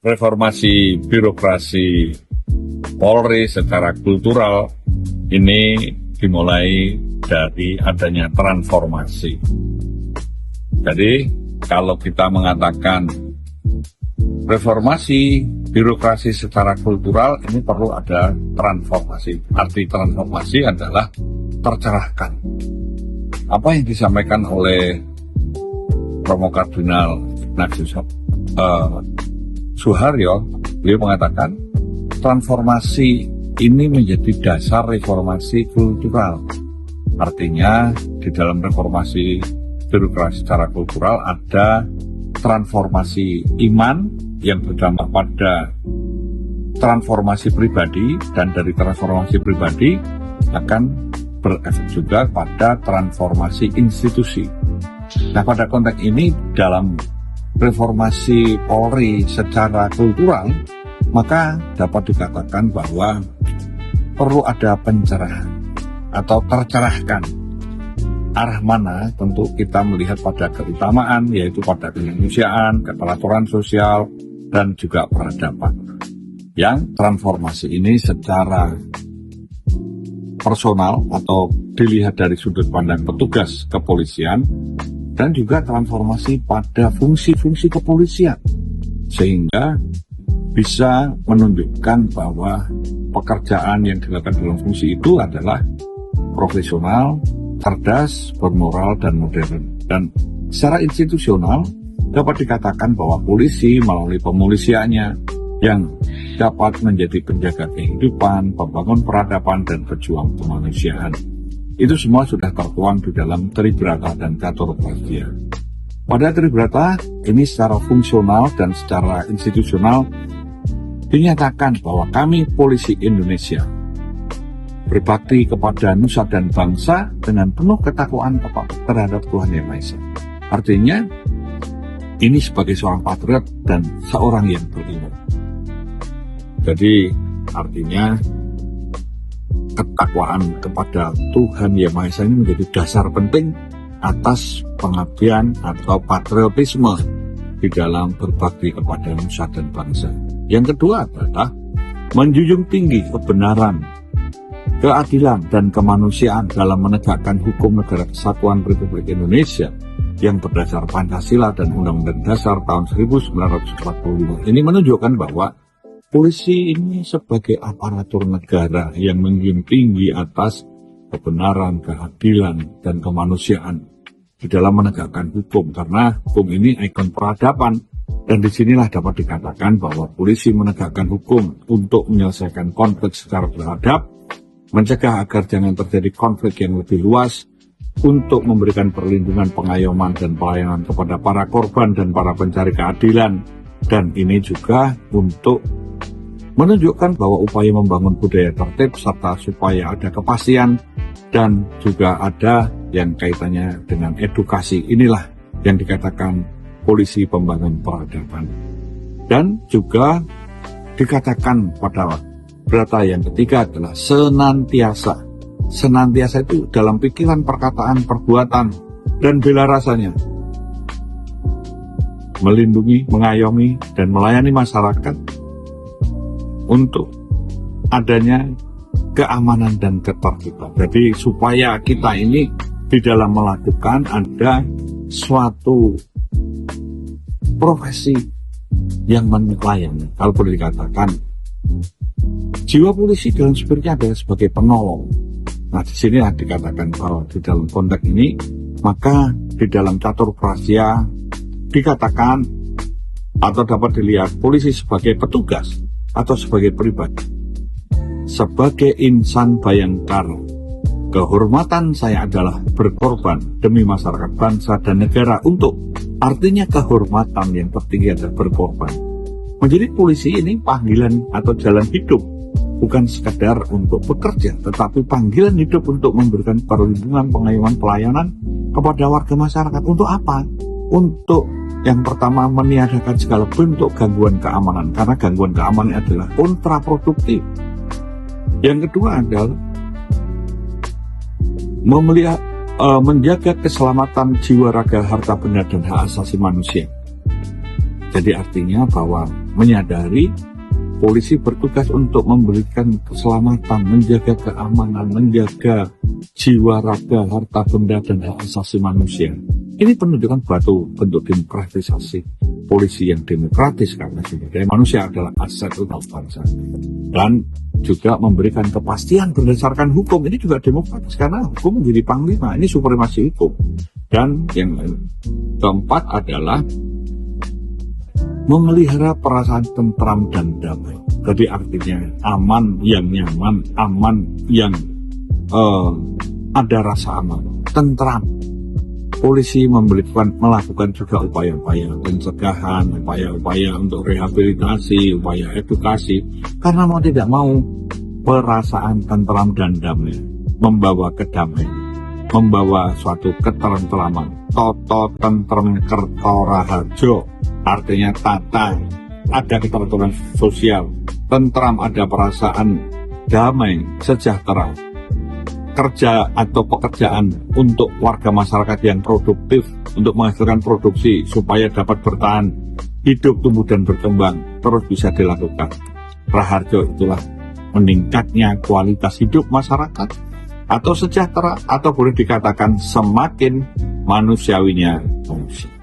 reformasi birokrasi Polri secara kultural ini dimulai dari adanya transformasi. Jadi kalau kita mengatakan reformasi birokrasi secara kultural, ini perlu ada transformasi. Arti transformasi adalah tercerahkan. Apa yang disampaikan oleh Romo Kardinal Ignatius Suharyo, beliau mengatakan transformasi ini menjadi dasar reformasi kultural. Artinya di dalam reformasi birokrasi secara kultural ada transformasi iman yang berdampak pada transformasi pribadi, dan dari transformasi pribadi akan berefek juga pada transformasi institusi. Nah, pada konteks ini dalam reformasi Polri secara kultural, maka dapat dikatakan bahwa perlu ada pencerahan atau tercerahkan. Arah mana tentu kita melihat pada keutamaan, yaitu pada kemanusiaan, keteladanan sosial, dan juga peradaban. Yang transformasi ini secara personal atau dilihat dari sudut pandang petugas kepolisian, dan juga transformasi pada fungsi-fungsi kepolisian, sehingga bisa menunjukkan bahwa pekerjaan yang dilakukan dalam fungsi itu adalah profesional, cerdas, bermoral, dan modern. Dan secara institusional dapat dikatakan bahwa polisi melalui pemolisiannya yang dapat menjadi penjaga kehidupan, pembangun peradaban, dan pejuang kemanusiaan. Itu semua sudah tertuang di dalam Tribrata dan Catur Prastia. Pada Tribrata ini secara fungsional dan secara institusional dinyatakan bahwa kami polisi Indonesia berbakti kepada nusa dan bangsa dengan penuh ketakwaan terhadap Tuhan Yang Maha Esa. Artinya ini sebagai seorang patriot dan seorang yang berilmu. Jadi artinya ketakwaan kepada Tuhan Yang Maha Esa ini menjadi dasar penting atas pengabdian atau patriotisme di dalam berbakti kepada nusa dan bangsa. Yang kedua adalah menjunjung tinggi kebenaran, keadilan, dan kemanusiaan dalam menegakkan hukum negara kesatuan Republik Indonesia yang berdasar Pancasila dan Undang-Undang Dasar tahun 1945. Ini menunjukkan bahwa polisi ini sebagai aparatur negara yang menjunjung tinggi atas kebenaran, keadilan, dan kemanusiaan di dalam menegakkan hukum, karena hukum ini ikon peradaban. Dan disinilah dapat dikatakan bahwa polisi menegakkan hukum untuk menyelesaikan konflik secara beradab, mencegah agar jangan terjadi konflik yang lebih luas, untuk memberikan perlindungan, pengayoman, dan pelayanan kepada para korban dan para pencari keadilan. Dan ini juga untuk menunjukkan bahwa upaya membangun budaya tertib serta supaya ada kepastian dan juga ada yang kaitannya dengan edukasi. Inilah yang dikatakan polisi pembangun peradaban. Dan juga dikatakan pada berata yang ketiga adalah senantiasa. Senantiasa itu dalam pikiran, perkataan, perbuatan, dan bela rasanya melindungi, mengayomi, dan melayani masyarakat untuk adanya keamanan dan ketertiban. Jadi supaya kita ini di dalam melakukan ada suatu profesi yang melayani. Kalau boleh dikatakan, jiwa polisi dalam spiritnya adalah sebagai penolong. Nah, di sini dikatakan bahwa di dalam konteks ini, maka di dalam Catur Prastia dikatakan atau dapat dilihat polisi sebagai petugas atau sebagai pribadi, sebagai insan bayangkara. Kehormatan saya adalah berkorban demi masyarakat, bangsa, dan negara untuk, artinya kehormatan yang tertinggi adalah berkorban. Menjadi polisi ini panggilan atau jalan hidup, bukan sekadar untuk bekerja, tetapi panggilan hidup untuk memberikan perlindungan, pengayoman, pelayanan kepada warga masyarakat. Untuk apa? Untuk yang pertama meniadakan segala bentuk gangguan keamanan, karena gangguan keamanan adalah kontraproduktif. Yang kedua adalah menjaga keselamatan jiwa, raga, harta benda, dan hak asasi manusia. Jadi artinya bahwa menyadari polisi bertugas untuk memberikan keselamatan, menjaga keamanan, menjaga jiwa, raga, harta benda, dan hak asasi manusia. Ini penunjukan batu bentuk demokratisasi polisi yang demokratis, karena sebagai manusia adalah aset utama bangsa. Dan juga memberikan kepastian berdasarkan hukum. Ini juga demokratis karena hukum menjadi panglima. Ini supremasi hukum. Dan yang keempat adalah memelihara perasaan tentram dan damai. Jadi artinya aman yang nyaman, aman yang ada rasa aman, tentram. Polisi melakukan juga upaya-upaya pencegahan, upaya-upaya untuk rehabilitasi, upaya edukasi, karena mau tidak mau perasaan tentram dan damai membawa kedamaian, membawa suatu ketentraman. Toto tentrem kerto raharjo, artinya tata, ada keteraturan sosial, tentram, ada perasaan damai, sejahtera. Kerja atau pekerjaan untuk warga masyarakat yang produktif untuk menghasilkan produksi supaya dapat bertahan hidup, tumbuh dan berkembang terus bisa dilakukan. Raharjo itulah meningkatnya kualitas hidup masyarakat atau sejahtera, atau boleh dikatakan semakin manusiawinya manusia.